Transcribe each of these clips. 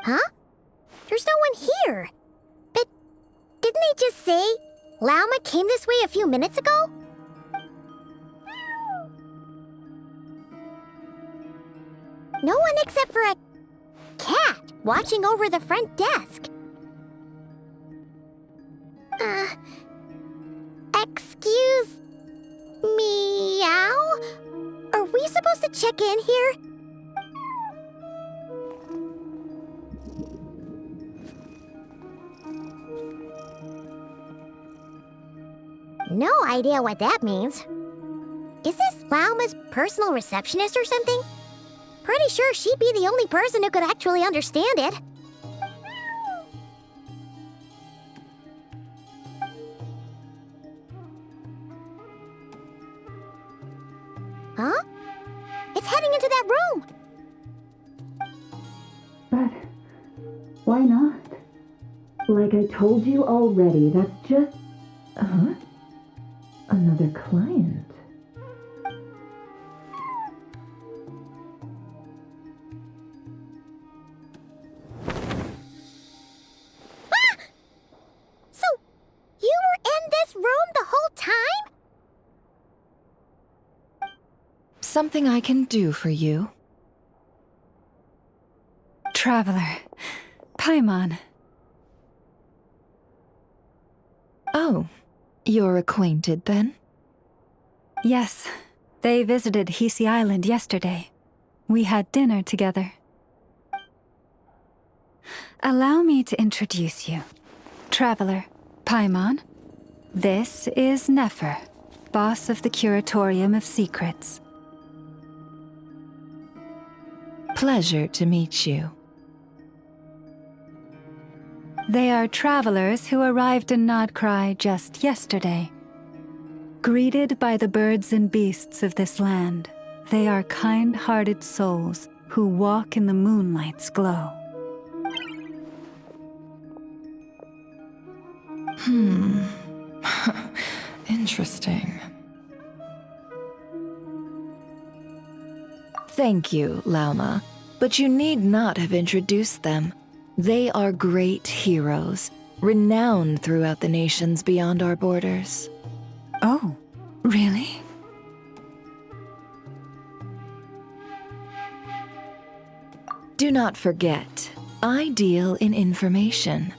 Huh? There's no one here. But didn't they just say Lauma came this way a few minutes ago? No one except for a cat watching over the front desk. Excuse meow? Are we supposed to check in here? No idea what that means. Is this Lauma's personal receptionist or something? Pretty sure she'd be the only person who could actually understand it. Huh? It's heading into that room! But why not? Like I told you already, that's just... Huh? Another client. Ah! So, you were in this room the whole time? Something I can do for you? Traveler. Paimon. Oh, you're acquainted then? Yes, they visited Hisi Island yesterday. We had dinner together. Allow me to introduce you. Traveler, Paimon. This is Nefer, boss of the Curatorium of Secrets. Pleasure to meet you. They are travelers who arrived in Nodcry just yesterday. Greeted by the birds and beasts of this land, they are kind-hearted souls who walk in the moonlight's glow. Interesting. Thank you, Lauma, but you need not have introduced them. They are great heroes, renowned throughout the nations beyond our borders. Oh, really? Do not forget, I deal in information.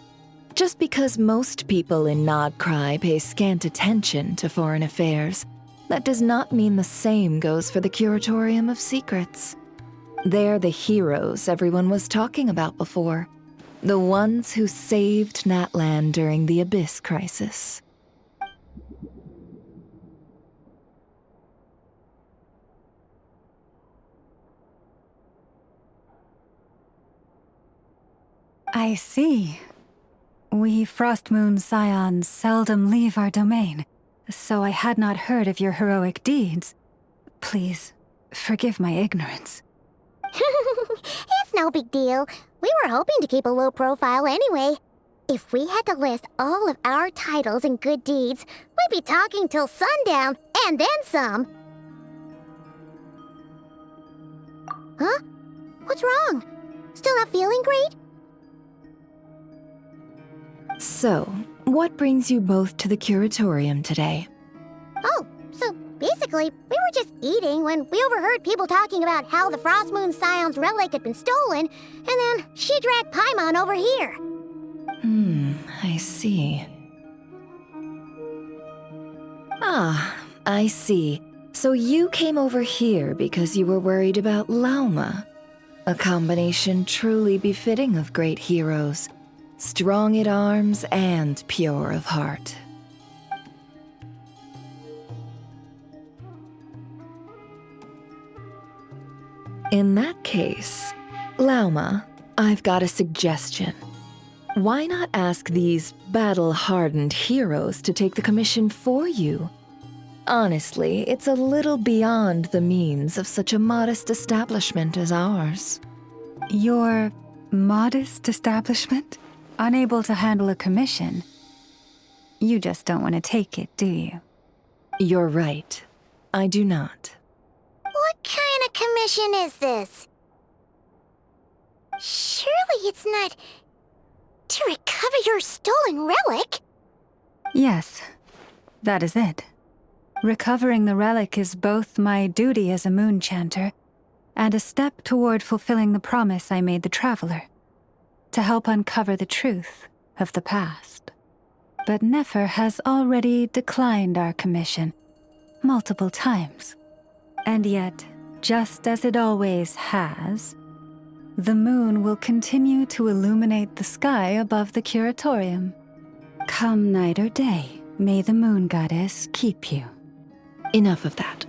Just because most people in Nodcry pay scant attention to foreign affairs, that does not mean the same goes for the Curatorium of Secrets. They're the heroes everyone was talking about before. The ones who saved Natlan during the Abyss Crisis. I see. We Frostmoon Scions seldom leave our domain, so I had not heard of your heroic deeds. Please, forgive my ignorance. It's no big deal. We were hoping to keep a low profile anyway. If we had to list all of our titles and good deeds, we'd be talking till sundown, and then some. Huh? What's wrong? Still not feeling great? So, what brings you both to the Curatorium today? Oh, so basically, we were just eating when we overheard people talking about how the Frostmoon Scion's relic had been stolen, and then she dragged Paimon over here. I see. Ah, I see. So you came over here because you were worried about Lauma, a combination truly befitting of great heroes, strong at arms and pure of heart. In that case, Lauma, I've got a suggestion. Why not ask these battle-hardened heroes to take the commission for you? Honestly, it's a little beyond the means of such a modest establishment as ours. Your modest establishment? Unable to handle a commission? You just don't want to take it, do you? You're right. I do not. What kind of commission is this? Surely it's not to recover your stolen relic? Yes, that is it. Recovering the relic is both my duty as a moon chanter and a step toward fulfilling the promise I made the traveler, to help uncover the truth of the past. But Nefer has already declined our commission multiple times. And yet, just as it always has, the moon will continue to illuminate the sky above the curatorium. Come night or day, may the moon goddess keep you. Enough of that.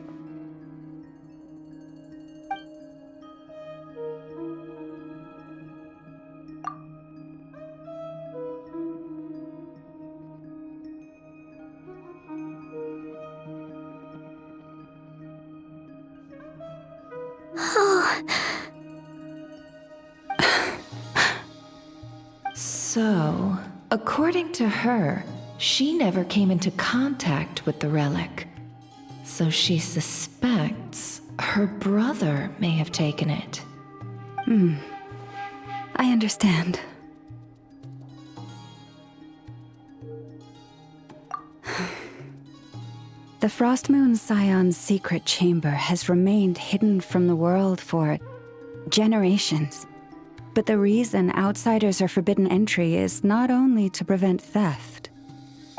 So, according to her, she never came into contact with the relic. So she suspects her brother may have taken it. I understand. The Frost Moon Scion's secret chamber has remained hidden from the world for generations. But the reason outsiders are forbidden entry is not only to prevent theft.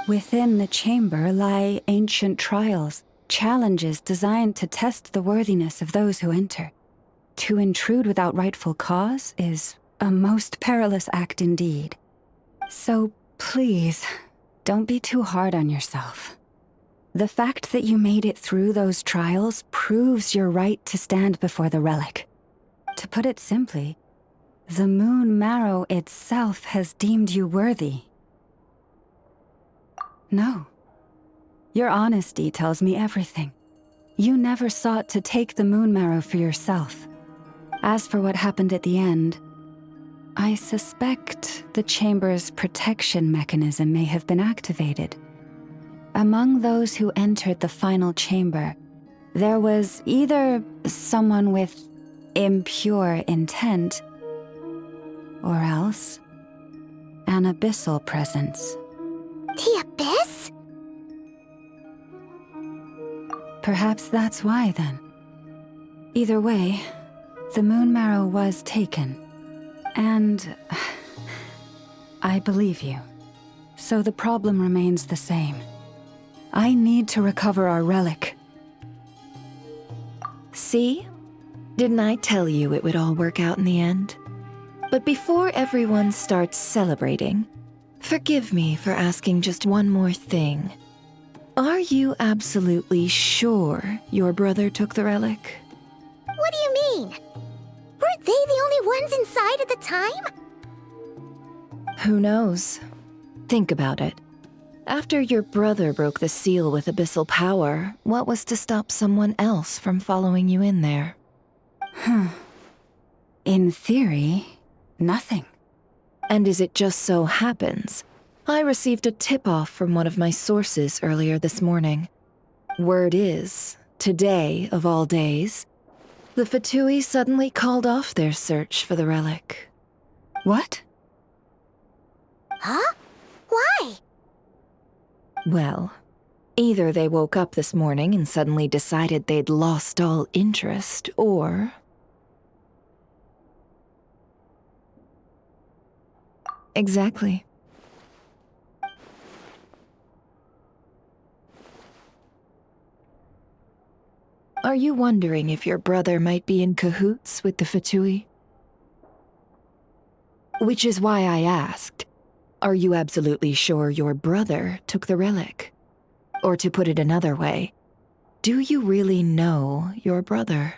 Within the chamber lie ancient trials, challenges designed to test the worthiness of those who enter. To intrude without rightful cause is a most perilous act indeed. So please, don't be too hard on yourself. The fact that you made it through those trials proves your right to stand before the relic. To put it simply, the Moon Marrow itself has deemed you worthy. No. Your honesty tells me everything. You never sought to take the Moon Marrow for yourself. As for what happened at the end, I suspect the chamber's protection mechanism may have been activated. Among those who entered the final chamber, there was either someone with impure intent, or else an abyssal presence. The Abyss? Perhaps that's why, then. Either way, the Moon Marrow was taken. And I believe you. So the problem remains the same. I need to recover our relic. See? Didn't I tell you it would all work out in the end? But before everyone starts celebrating, forgive me for asking just one more thing. Are you absolutely sure your brother took the relic? What do you mean? Weren't they the only ones inside at the time? Who knows? Think about it. After your brother broke the seal with abyssal power, what was to stop someone else from following you in there? In theory, nothing. And as it just so happens, I received a tip-off from one of my sources earlier this morning. Word is, today of all days, the Fatui suddenly called off their search for the relic. What? Huh? Why? Well, either they woke up this morning and suddenly decided they'd lost all interest, or... Exactly. Are you wondering if your brother might be in cahoots with the Fatui? Which is why I asked, are you absolutely sure your brother took the relic? Or to put it another way, do you really know your brother?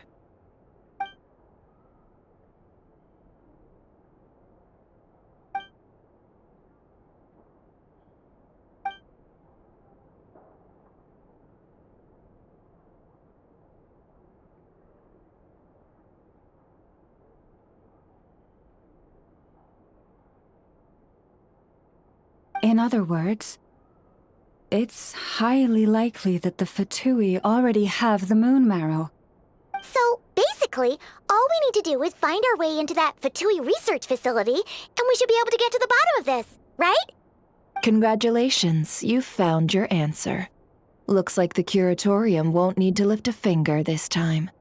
In other words, it's highly likely that the Fatui already have the moon marrow. So, basically, all we need to do is find our way into that Fatui research facility, and we should be able to get to the bottom of this, right? Congratulations, you've found your answer. Looks like the curatorium won't need to lift a finger this time.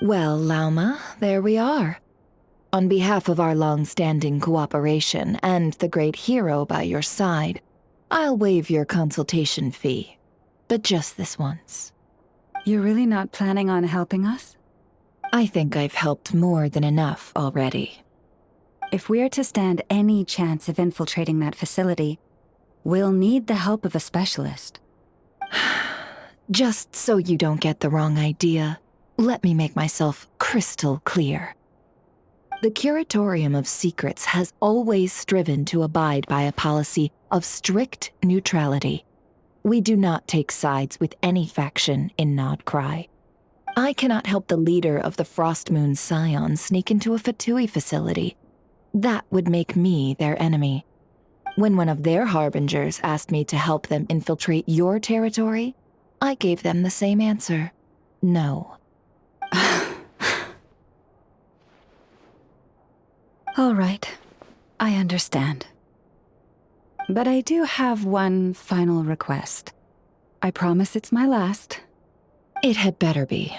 Well, Lauma, there we are. On behalf of our long-standing cooperation and the great hero by your side, I'll waive your consultation fee, but just this once. You're really not planning on helping us? I think I've helped more than enough already. If we're to stand any chance of infiltrating that facility, we'll need the help of a specialist. Just so you don't get the wrong idea, let me make myself crystal clear. The Curatorium of Secrets has always striven to abide by a policy of strict neutrality. We do not take sides with any faction in Nodcry. I cannot help the leader of the Frostmoon Scions sneak into a Fatui facility. That would make me their enemy. When one of their harbingers asked me to help them infiltrate your territory, I gave them the same answer. No. All right, I understand. But I do have one final request. I promise it's my last. It had better be.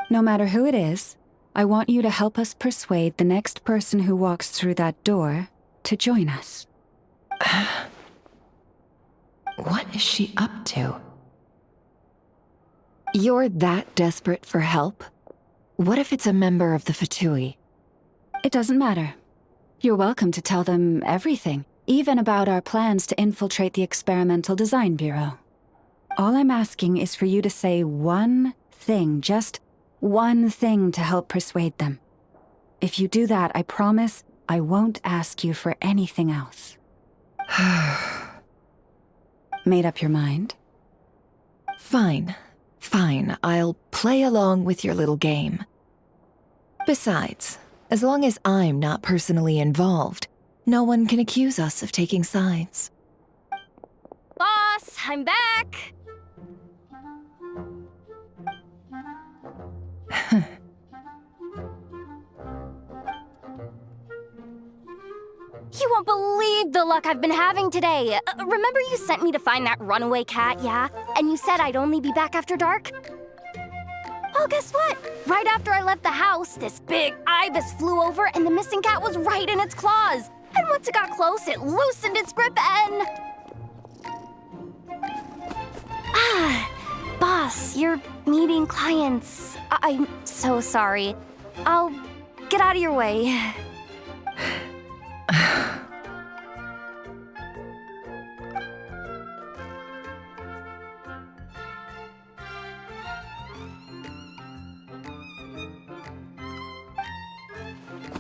No matter who it is, I want you to help us persuade the next person who walks through that door to join us. What is she up to? You're that desperate for help? What if it's a member of the Fatui? It doesn't matter. You're welcome to tell them everything, even about our plans to infiltrate the Experimental Design Bureau. All I'm asking is for you to say one thing, just one thing to help persuade them. If you do that, I promise I won't ask you for anything else. Made up your mind? Fine. Fine, I'll play along with your little game. Besides, as long as I'm not personally involved, no one can accuse us of taking sides. Boss, I'm back! You won't believe the luck I've been having today. Remember you sent me to find that runaway cat, yeah? And you said I'd only be back after dark? Well, guess what? Right after I left the house, this big ibis flew over and the missing cat was right in its claws. And once it got close, it loosened its grip and... Boss, you're meeting clients. I'm so sorry. I'll get out of your way.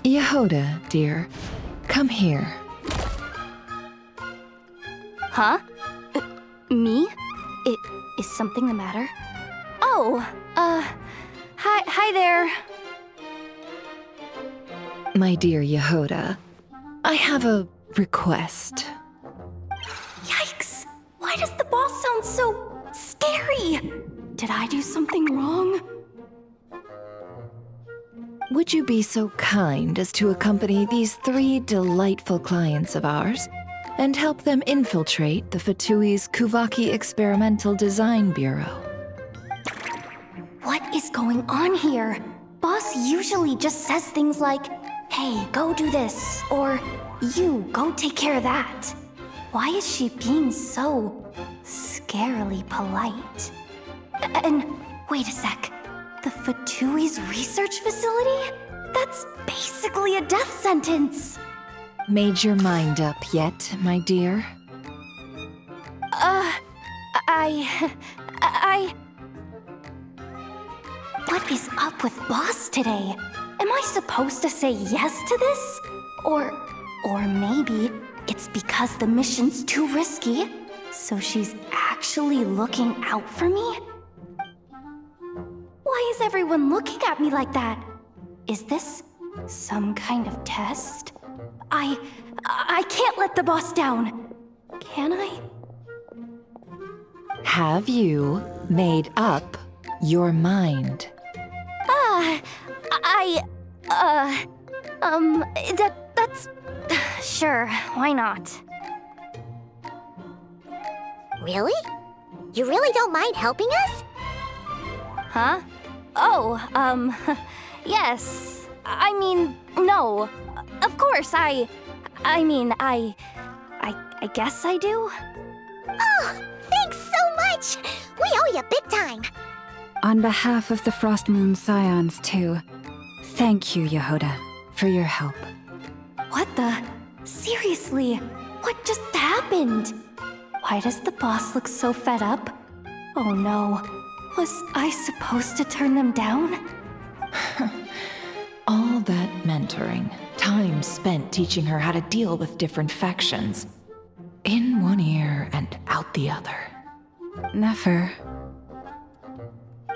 Yehoda, dear, come here. Huh? Me? Is something the matter? Oh, hi there. My dear Yehoda, I have a request. Yikes! Why does the boss sound so scary? Did I do something wrong? Would you be so kind as to accompany these 3 delightful clients of ours and help them infiltrate the Fatui's Kuvaki Experimental Design Bureau? What is going on here? Boss usually just says things like, hey, go do this, or you, go take care of that. Why is she being so scarily polite? And wait a sec. The Fatui's research facility? That's basically a death sentence. Made your mind up yet, my dear? What is up with Boss today? Am I supposed to say yes to this? Or maybe it's because the mission's too risky, so she's actually looking out for me? Why is everyone looking at me like that? Is this some kind of test? I can't let the boss down. Can I? Have you made up your mind? That's... Sure, why not? Really? You really don't mind helping us? Huh? Oh, yes. I mean, no. Of course, I guess I do. Oh, thanks so much! We owe you big time! On behalf of the Frostmoon Scions, too, thank you, Yehoda, for your help. What the? Seriously, what just happened? Why does the boss look so fed up? Oh no, was I supposed to turn them down? All that mentoring, time spent teaching her how to deal with different factions. In one ear and out the other. Never.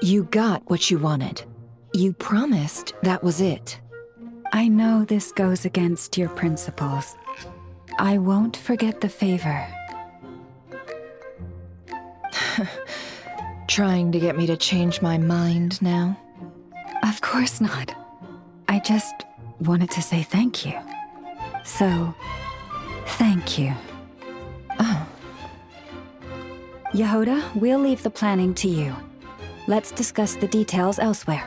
You got what you wanted. You promised that was it. I know this goes against your principles. I won't forget the favor. Trying to get me to change my mind now? Of course not. I just wanted to say thank you. So, thank you. Oh. Yehoda, we'll leave the planning to you. Let's discuss the details elsewhere.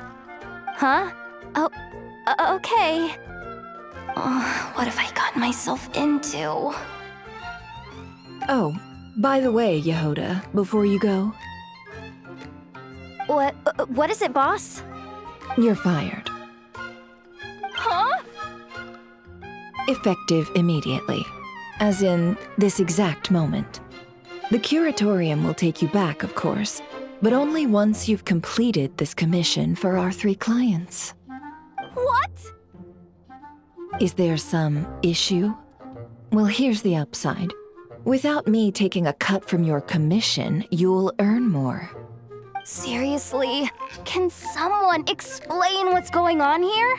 Huh? Oh, okay. Oh, what have I gotten myself into? Oh, by the way, Yehoda, before you go, What is it, boss? you're fired. Huh? Effective immediately. As in, this exact moment. The Curatorium will take you back, of course, but only once you've completed this commission for our 3 clients. What? Is there some issue? Well, here's the upside. Without me taking a cut from your commission, you'll earn more. Seriously? Can someone explain what's going on here?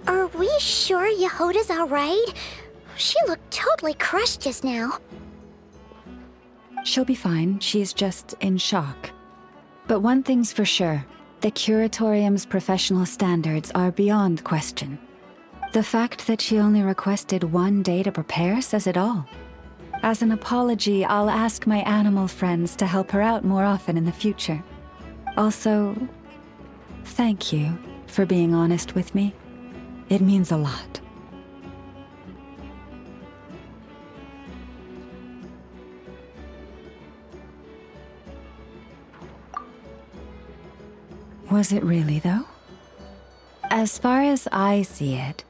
Are we sure Yehoda's alright? She looked totally crushed just now. She'll be fine. She's just in shock. But one thing's for sure. The Curatorium's professional standards are beyond question. The fact that she only requested 1 day to prepare says it all. As an apology, I'll ask my animal friends to help her out more often in the future. Also, thank you for being honest with me. It means a lot. Was it really, though? As far as I see it,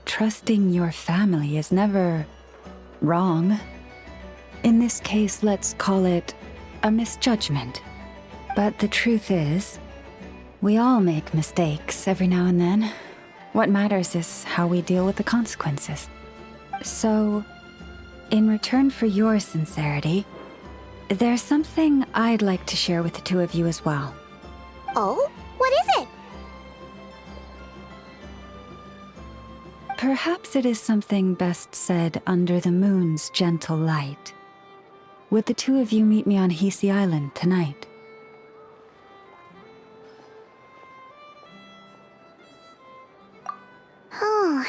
trusting your family is never wrong. In this case, let's call it a misjudgment. But the truth is, we all make mistakes every now and then. What matters is how we deal with the consequences. So, in return for your sincerity, there's something I'd like to share with the 2 of you as well. Oh? What is it? Perhaps it is something best said under the moon's gentle light. Would the two of you meet me on Hisi Island tonight? Oh,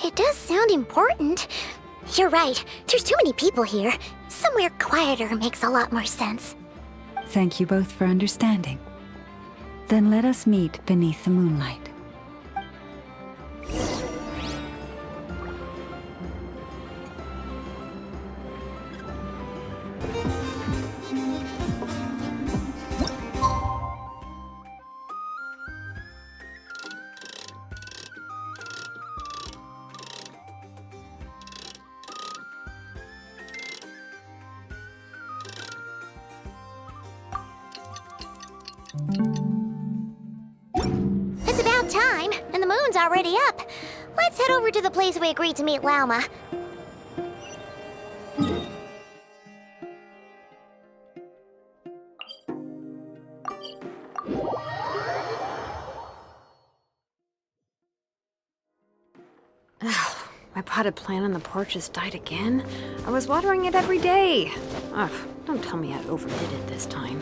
it does sound important. You're right, there's too many people here. Somewhere quieter makes a lot more sense. Thank you both for understanding. Then let us meet beneath the moonlight. It's about time, and the moon's already up. Let's head over to the place we agreed to meet Lauma. My potted plant on the porch has died again. I was watering it every day. Ugh, don't tell me I overdid it this time.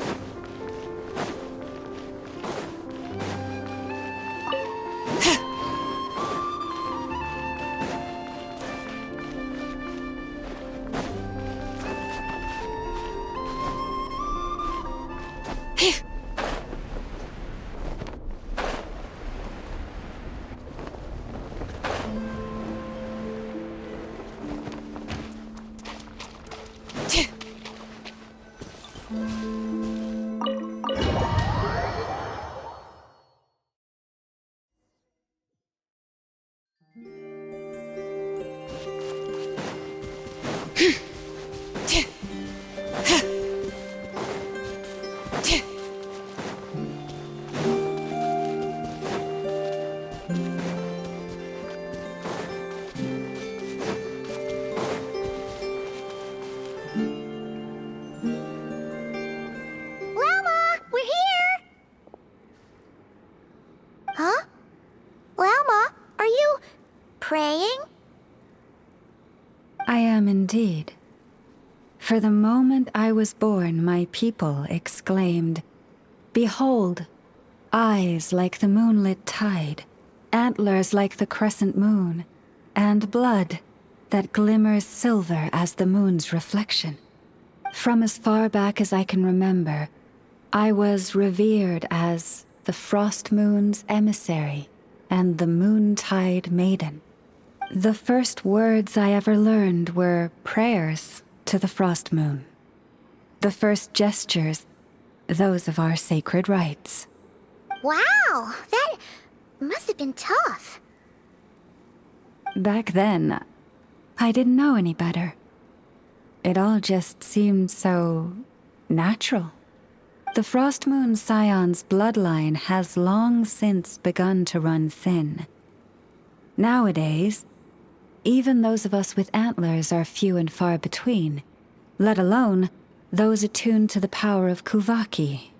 Lauma, we're here! Huh? Lauma, are you praying? I am indeed. For the moment I was born, my people exclaimed, "Behold, eyes like the moonlit tide, antlers like the crescent moon, and blood that glimmers silver as the moon's reflection." From as far back as I can remember, I was revered as the frost moon's emissary and the moontide maiden. The first words I ever learned were prayers to the frost moon. The first gestures, those of our sacred rites. Wow, that must have been tough. Back then, I didn't know any better. It all just seemed so natural. The Frost Moon Scion's bloodline has long since begun to run thin. Nowadays, even those of us with antlers are few and far between, let alone those attuned to the power of Kuvaki.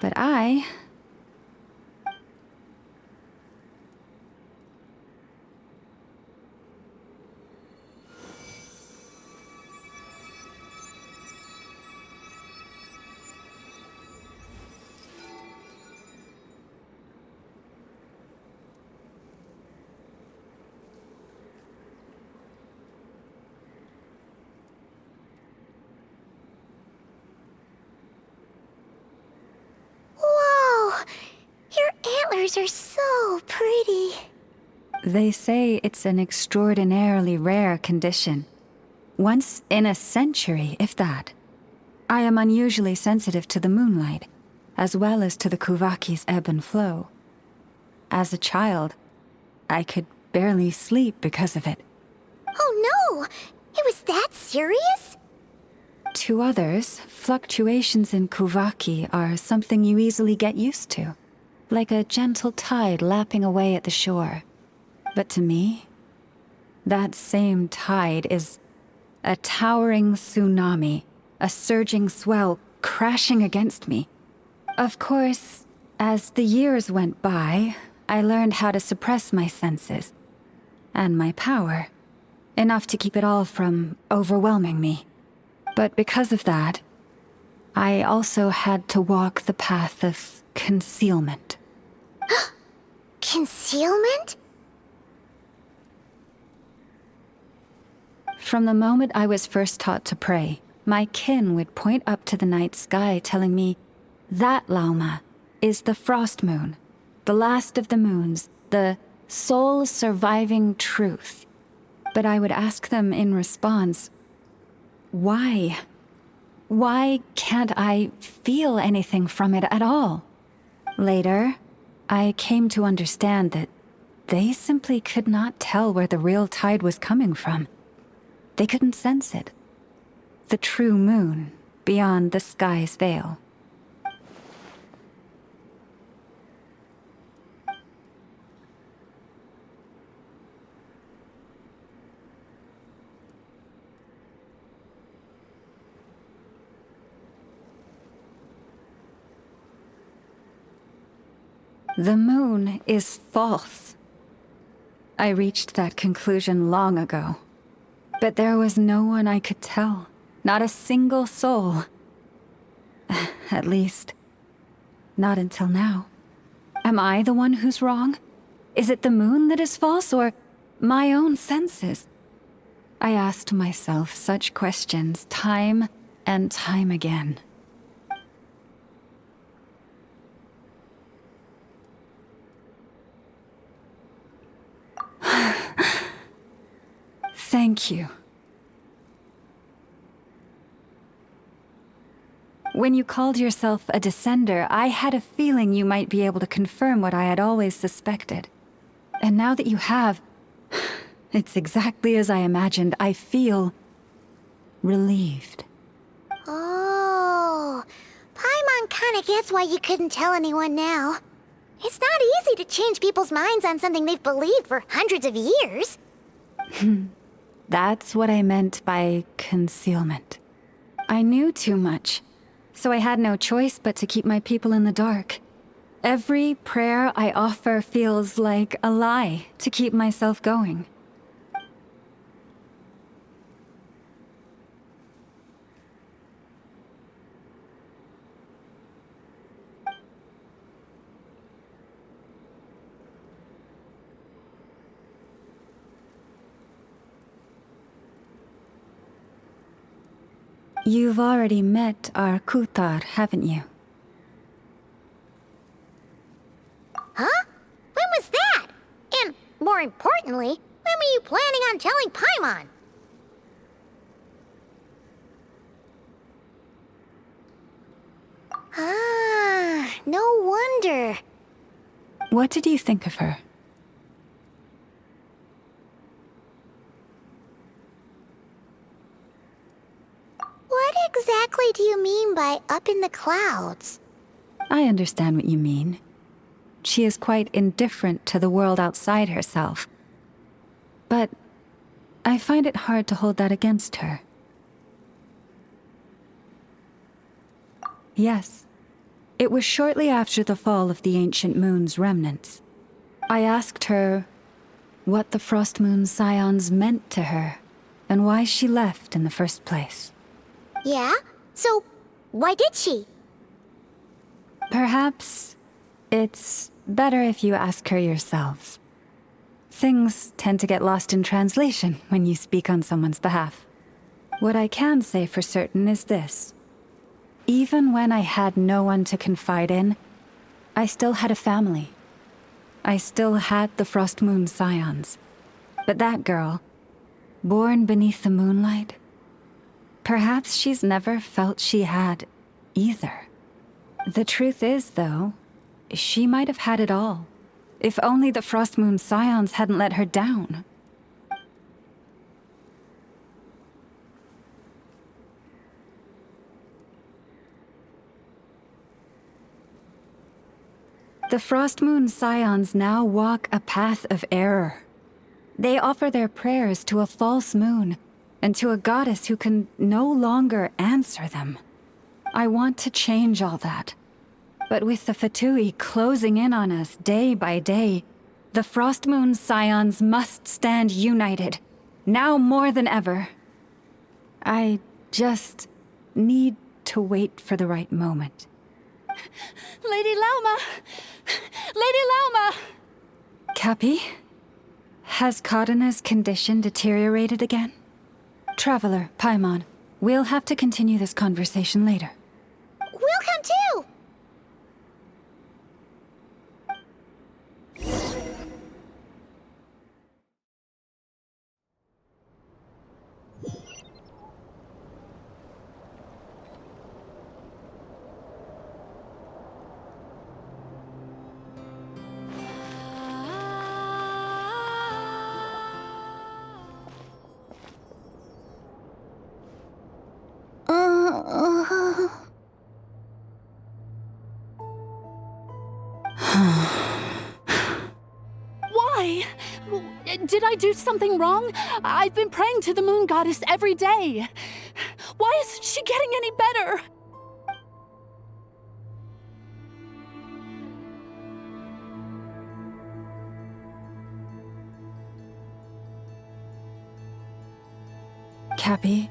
But I... Whoa! Your antlers are so pretty. They say it's an extraordinarily rare condition. Once in a century, if that. I am unusually sensitive to the moonlight, as well as to the Kuvaki's ebb and flow. As a child, I could barely sleep because of it. Oh no! It was that serious? To others, fluctuations in Kuvaki are something you easily get used to, like a gentle tide lapping away at the shore. But to me, that same tide is a towering tsunami, a surging swell crashing against me. Of course, as the years went by, I learned how to suppress my senses. and my power. Enough to keep it all from overwhelming me. But because of that, I also had to walk the path of concealment. Concealment? From the moment I was first taught to pray, my kin would point up to the night sky telling me, "That, Lauma, is the frost moon, the last of the moons, the sole surviving truth." But I would ask them in response, why? Why can't I feel anything from it at all? Later, I came to understand that they simply could not tell where the real tide was coming from. They couldn't sense it. The true moon beyond the sky's veil. The moon is false. I reached that conclusion long ago. But there was no one I could tell. Not a single soul. At least, not until now. Am I the one who's wrong? Is it the moon that is false, or my own senses? I asked myself such questions time and time again. Thank you. When you called yourself a descender, I had a feeling you might be able to confirm what I had always suspected. And now that you have, it's exactly as I imagined. I feel relieved. Oh, Paimon kinda gets why you couldn't tell anyone now. It's not easy to change people's minds on something they've believed for hundreds of years. That's what I meant by concealment. I knew too much, so I had no choice but to keep my people in the dark. Every prayer I offer feels like a lie to keep myself going. You've already met our Kutar, haven't you? Huh? When was that? And, more importantly, when were you planning on telling Paimon? Ah, no wonder. What did you think of her? What exactly do you mean by up in the clouds? I understand what you mean. She is quite indifferent to the world outside herself. But I find it hard to hold that against her. Yes, it was shortly after the fall of the ancient moon's remnants. I asked her what the Frost Moon Scions meant to her, and why she left in the first place. Yeah? So, why did she? Perhaps it's better if you ask her yourselves. Things tend to get lost in translation when you speak on someone's behalf. What I can say for certain is this. Even when I had no one to confide in, I still had a family. I still had the Frost Moon Scions. But that girl, born beneath the moonlight, perhaps she's never felt she had either. The truth is, though, she might have had it all. If only the Frost Moon Scions hadn't let her down. The Frost Moon Scions now walk a path of error. They offer their prayers to a false moon, and to a goddess who can no longer answer them. I want to change all that. But with the Fatui closing in on us day by day, The Frost Moon Scions must stand united, now more than ever. I just need to wait for the right moment. Lady Lauma! Lady Lauma! Cappy? Has Cardina's condition deteriorated again? Traveler, Paimon, we'll have to continue this conversation later. We'll come too! Why? Did I do something wrong? I've been praying to the moon goddess every day. Why isn't she getting any better? Cappy,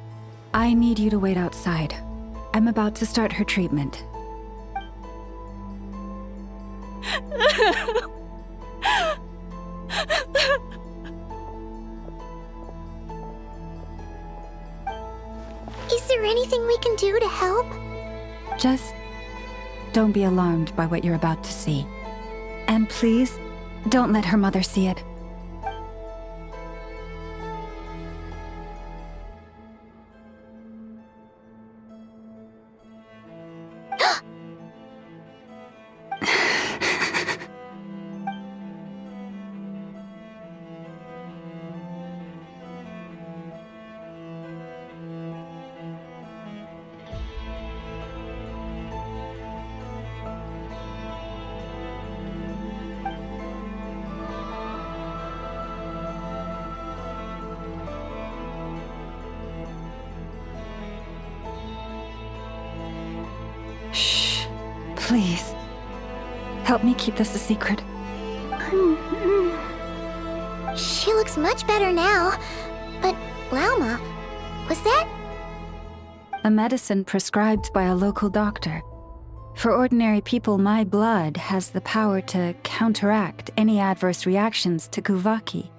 I need you to wait outside. I'm about to start her treatment. Is there anything we can do to help? Just don't be alarmed by what you're about to see. And please, don't let her mother see it. Shh. Please. Help me keep this a secret. She looks much better now. But, Lauma, was that? A medicine prescribed by a local doctor. For ordinary people, my blood has the power to counteract any adverse reactions to Kuvaki.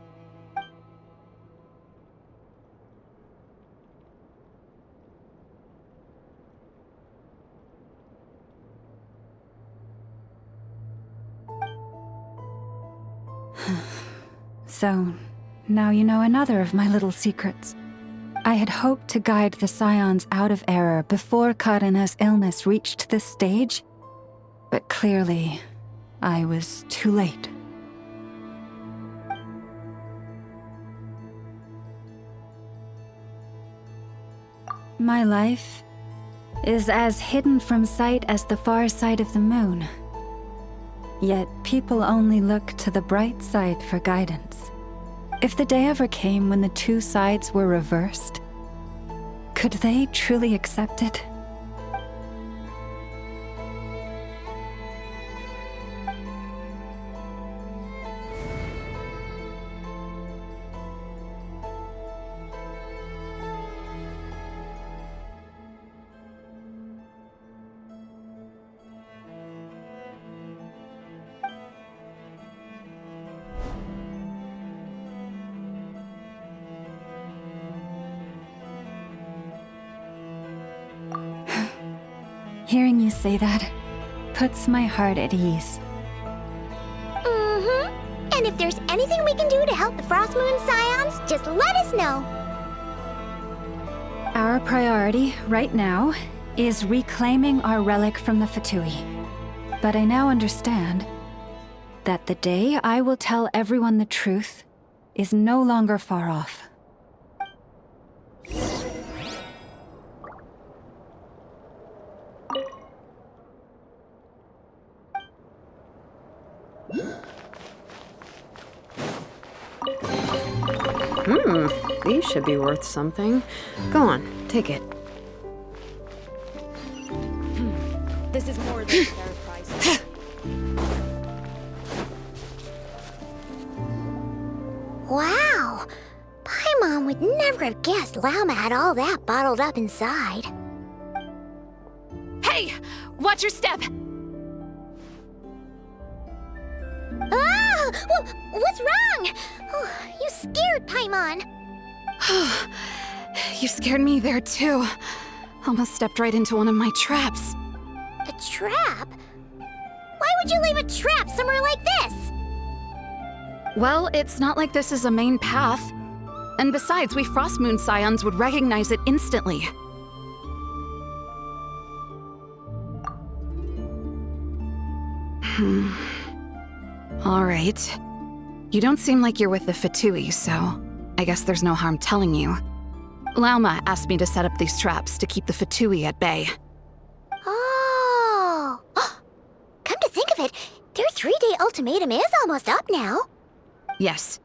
So, now you know another of my little secrets. I had hoped to guide the Scions out of error before Karina's illness reached this stage, but clearly, I was too late. My life is as hidden from sight as the far side of the moon. Yet people only look to the bright side for guidance. If the day ever came when the two sides were reversed, could they truly accept it? Hearing you say that puts my heart at ease. And if there's anything we can do to help the Frost Moon Scions, just let us know. Our priority right now is reclaiming our relic from the Fatui. But I now understand that the day I will tell everyone the truth is no longer far off. These should be worth something. Go on, take it. This is more than a fair price. Wow! Paimon would never have guessed Lauma had all that bottled up inside. Hey! Watch your step! Ah! What's wrong? Oh, you scared Paimon. You scared me there too. Almost stepped right into one of my traps. A trap? Why would you leave a trap somewhere like this? Well, it's not like this is a main path. And besides, we Frost Moon Scions would recognize it instantly. All right. You don't seem like you're with the Fatui, so I guess there's no harm telling you. Lauma asked me to set up these traps to keep the Fatui at bay. Oh! Come to think of it, their 3-day ultimatum is almost up now. Yes.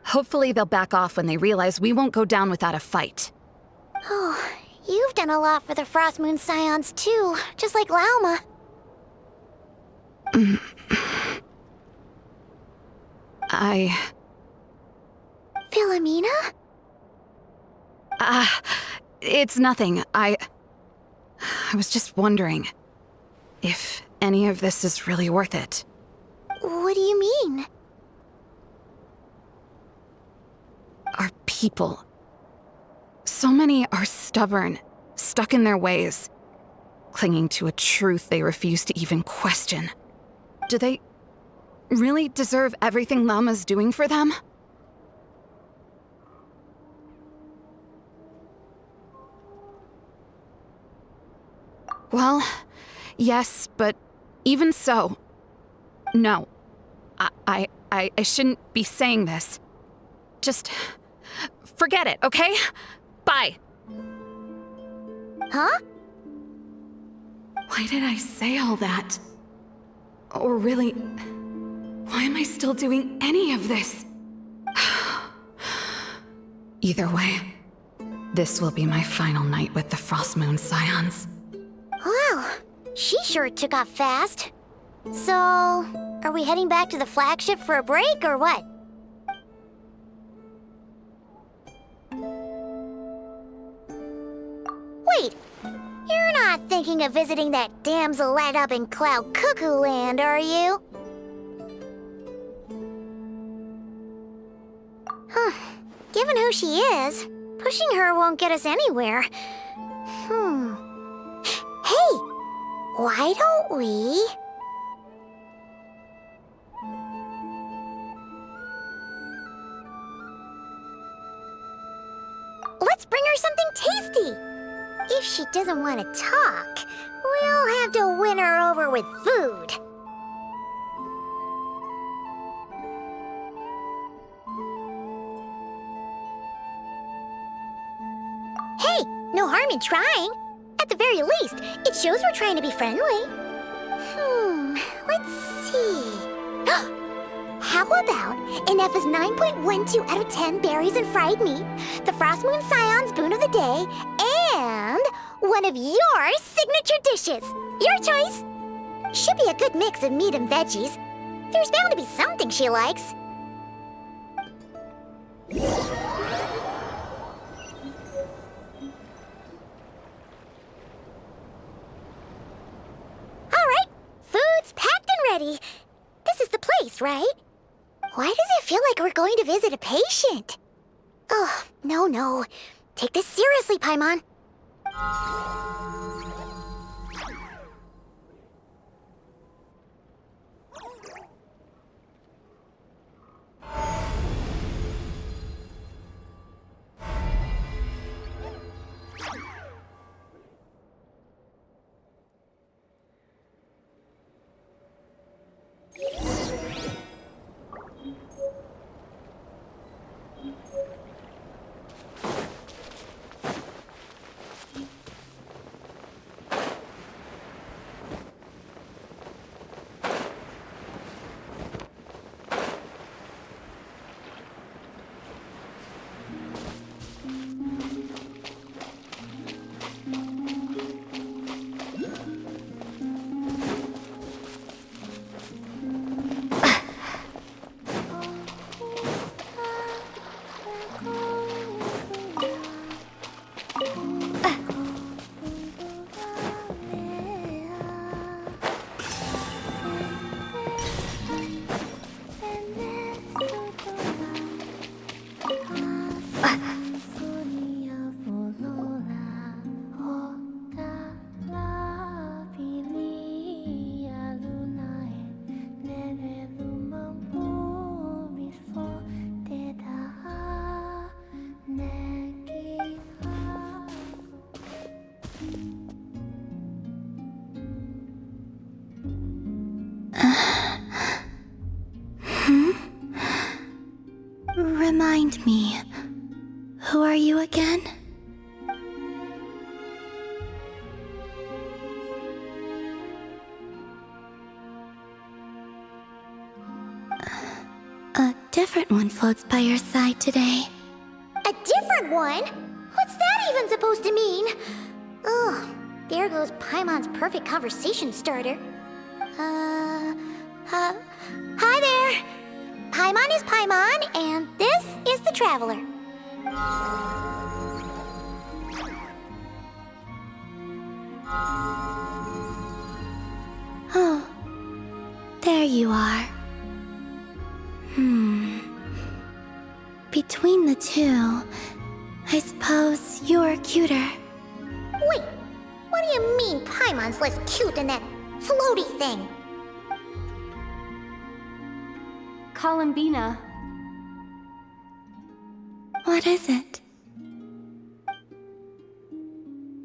Hopefully they'll back off when they realize we won't go down without a fight. Oh, you've done a lot for the Frost Moon Scions too, just like Lauma. Philomena? It's nothing. I was just wondering if any of this is really worth it. What do you mean? Our people. So many are stubborn, stuck in their ways, clinging to a truth they refuse to even question. Do they really deserve everything Lauma's doing for them? Well, yes, but even so, no. I shouldn't be saying this. Just forget it, okay? Bye. Huh? Why did I say all that? Or really, why am I still doing any of this? Either way, this will be my final night with the Frost Moon Scions. Wow, she sure took off fast. So, are we heading back to the flagship for a break or what? Wait, you're not thinking of visiting that damsel light up in Cloud Cuckoo Land, are you? Huh. Given who she is, pushing her won't get us anywhere. Hey, why don't we... Let's bring her something tasty! If she doesn't want to talk, we'll have to win her over with food. Hey, no harm in trying. At the very least, it shows we're trying to be friendly. Let's see. How about an F is 9.12 out of 10 berries and fried meat, the Frost Moon Scion's boon of the day, and one of your signature dishes. Your choice. Should be a good mix of meat and veggies. There's bound to be something she likes. All right, food's packed and ready. This is the place, right? Why does it feel like we're going to visit a patient? Oh, no. Take this seriously, Paimon. Remind me, who are you again? A different one floats by your side today. A different one? What's that even supposed to mean? Ugh, there goes Paimon's perfect conversation starter. Hi there! Paimon is Paimon, and this is the Traveler. Oh, there you are. Between the two, I suppose you're cuter. Wait, what do you mean Paimon's less cute than that floaty thing? Columbina. What is it?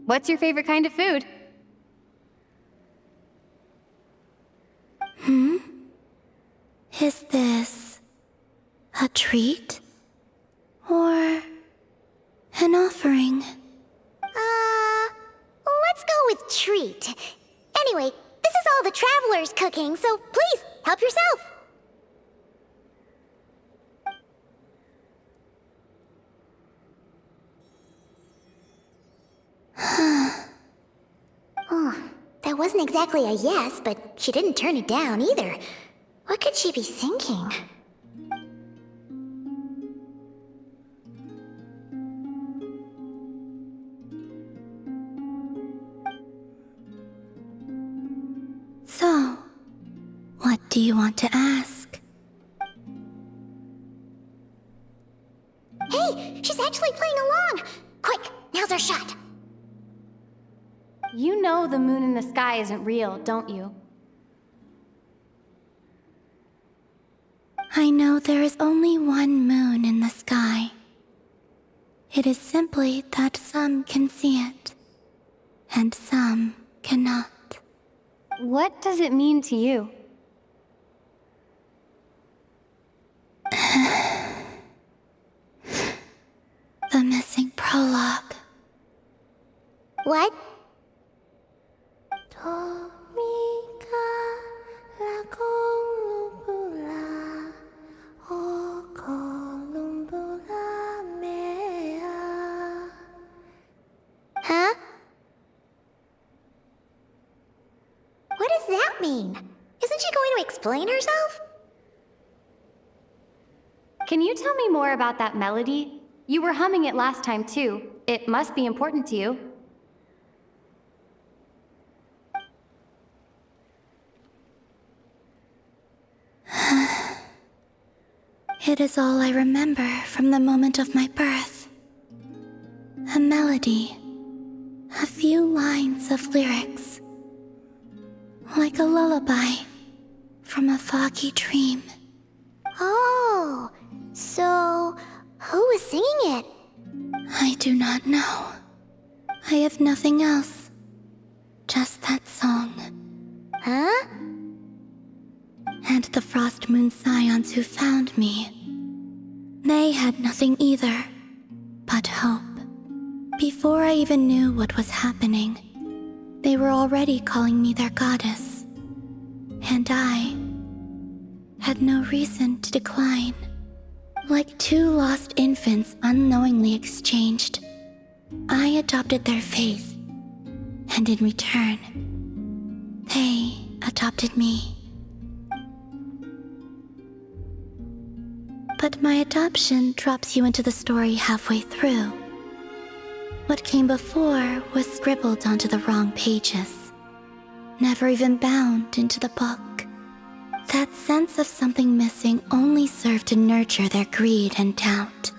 What's your favorite kind of food? Is this a treat? Or an offering? Let's go with treat. Anyway, this is all the Traveler's cooking, so please, help yourself. Oh, that wasn't exactly a yes, but she didn't turn it down either. What could she be thinking? So, what do you want to ask? Hey, she's actually playing along! Quick, now's our shot! You know the moon in the sky isn't real, don't you? I know there is only one moon in the sky. It is simply that some can see it, and some cannot. What does it mean to you? The missing prologue. What? Huh? What does that mean? Isn't she going to explain herself? Can you tell me more about that melody? You were humming it last time too. It must be important to you. It is all I remember from the moment of my birth. A melody. A few lines of lyrics. Like a lullaby from a foggy dream. Oh, so who was singing it? I do not know. I have nothing else. Just that song. Huh? And the Frost Moon Scions who found me. They had nothing either, but hope. Before I even knew what was happening, they were already calling me their goddess. And I had no reason to decline. Like two lost infants unknowingly exchanged, I adopted their faith. And in return, they adopted me. But my adoption drops you into the story halfway through. What came before was scribbled onto the wrong pages, never even bound into the book. That sense of something missing only served to nurture their greed and doubt.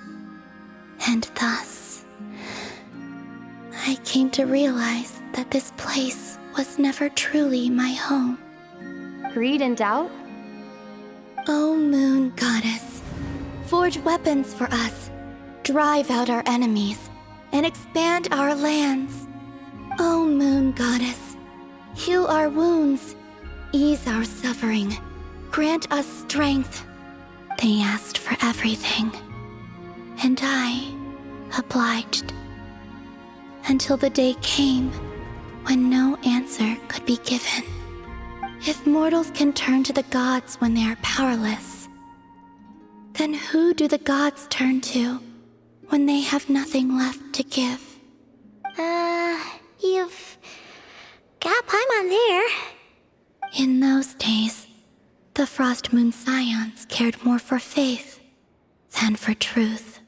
And thus, I came to realize that this place was never truly my home. Greed and doubt? O Moon Goddess, forge weapons for us, drive out our enemies, and expand our lands. O Moon Goddess, heal our wounds, ease our suffering, grant us strength. They asked for everything, and I obliged. Until the day came when no answer could be given. If mortals can turn to the gods when they are powerless, then who do the gods turn to when they have nothing left to give? You've got Paimon there. In those days, the Frost Moon Scions cared more for faith than for truth.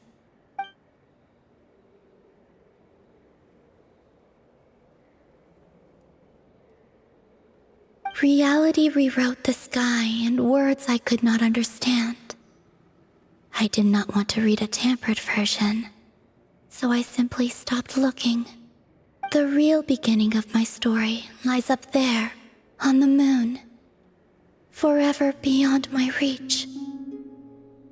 Reality rewrote the sky in words I could not understand. I did not want to read a tampered version, so I simply stopped looking. The real beginning of my story lies up there, on the moon, forever beyond my reach.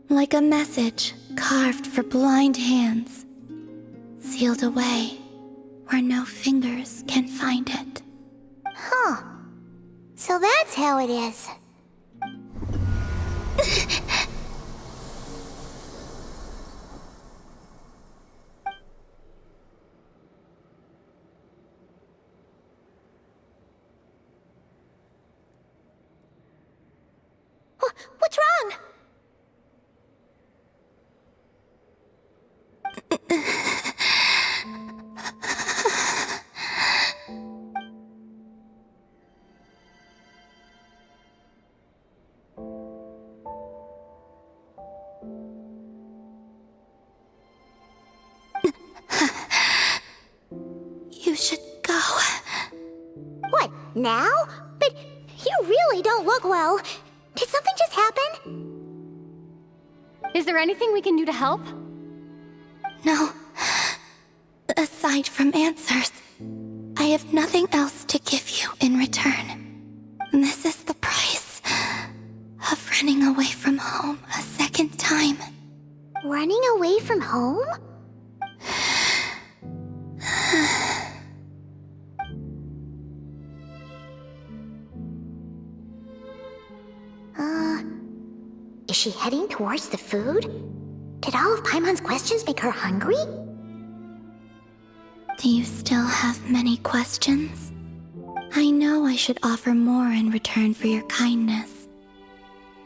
Like a message carved for blind hands, sealed away where no fingers can find it. Huh. So that's how it is. What's wrong? You should go. What, now? But you really don't look well. Did something just happen? Is there anything we can do to help? No. Aside from answers, I have nothing else to give you in return. This is the price of running away from home a second time. Running away from home? Is she heading towards the food? Did all of Paimon's questions make her hungry? Do you still have many questions? I know I should offer more in return for your kindness,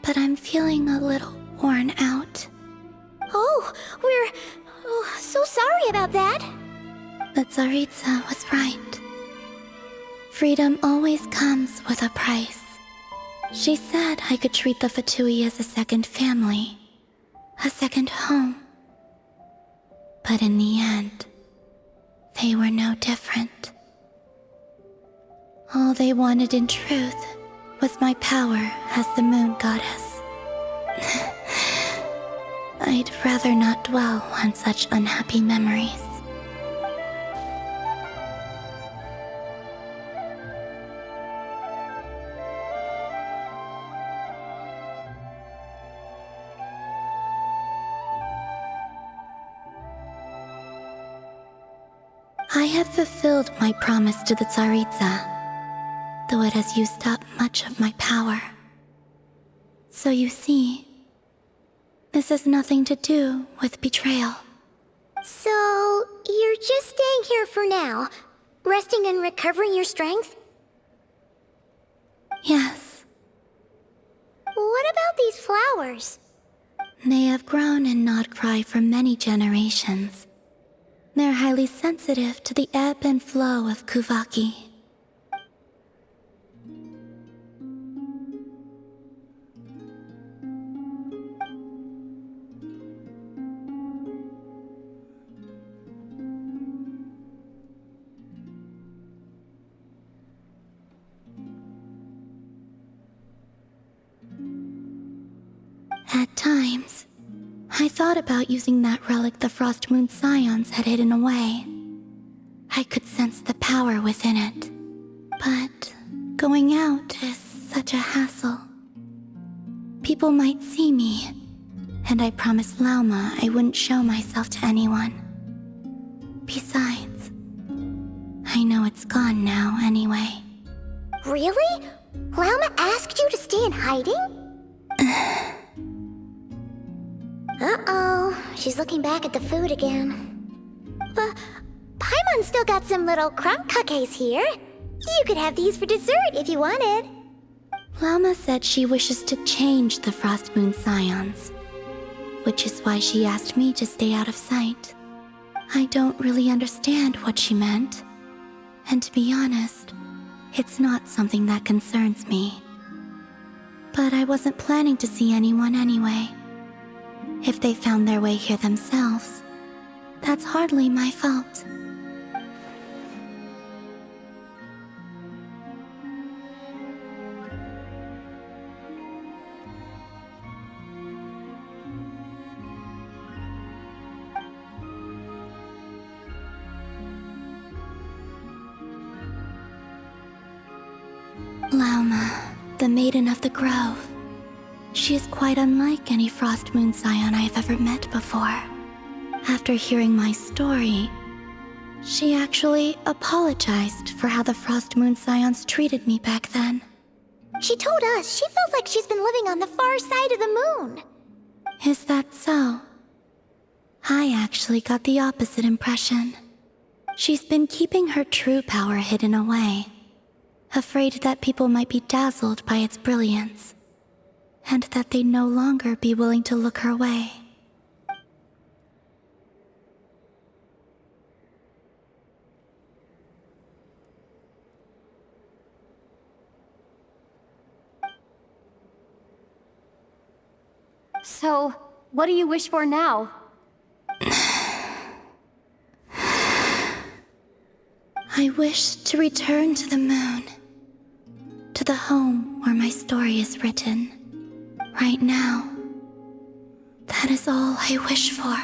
but I'm feeling a little worn out. Oh, we're so sorry about that. The Tsaritsa was right. Freedom always comes with a price. She said I could treat the Fatui as a second family, a second home. But in the end, they were no different. All they wanted in truth was my power as the Moon Goddess. I'd rather not dwell on such unhappy memories. I have fulfilled my promise to the Tsaritsa, though it has used up much of my power. So you see, this has nothing to do with betrayal. So, you're just staying here for now, resting and recovering your strength? Yes. What about these flowers? They have grown in Nodcry for many generations. They're highly sensitive to the ebb and flow of Kuvaki. At times, I thought about using that relic the Frost Moon Scions had hidden away. I could sense the power within it. But going out is such a hassle. People might see me, and I promised Lauma I wouldn't show myself to anyone. Besides, I know it's gone now anyway. Really? Lauma asked you to stay in hiding? Uh-oh, she's looking back at the food again. But Paimon still got some little crumb cookies here. You could have these for dessert if you wanted. Lauma said she wishes to change the Frost Moon Scions, which is why she asked me to stay out of sight. I don't really understand what she meant, and to be honest, it's not something that concerns me. But I wasn't planning to see anyone anyway. If they found their way here themselves, that's hardly my fault. Lauma, the Maiden of the Grove. She is quite unlike any Frost Moon Scion I have ever met before. After hearing my story, she actually apologized for how the Frost Moon Scions treated me back then. She told us she feels like she's been living on the far side of the moon. Is that so? I actually got the opposite impression. She's been keeping her true power hidden away, afraid that people might be dazzled by its brilliance, and that they'd no longer be willing to look her way. So, what do you wish for now? I wish to return to the moon, to the home where my story is written. Right now, that is all I wish for.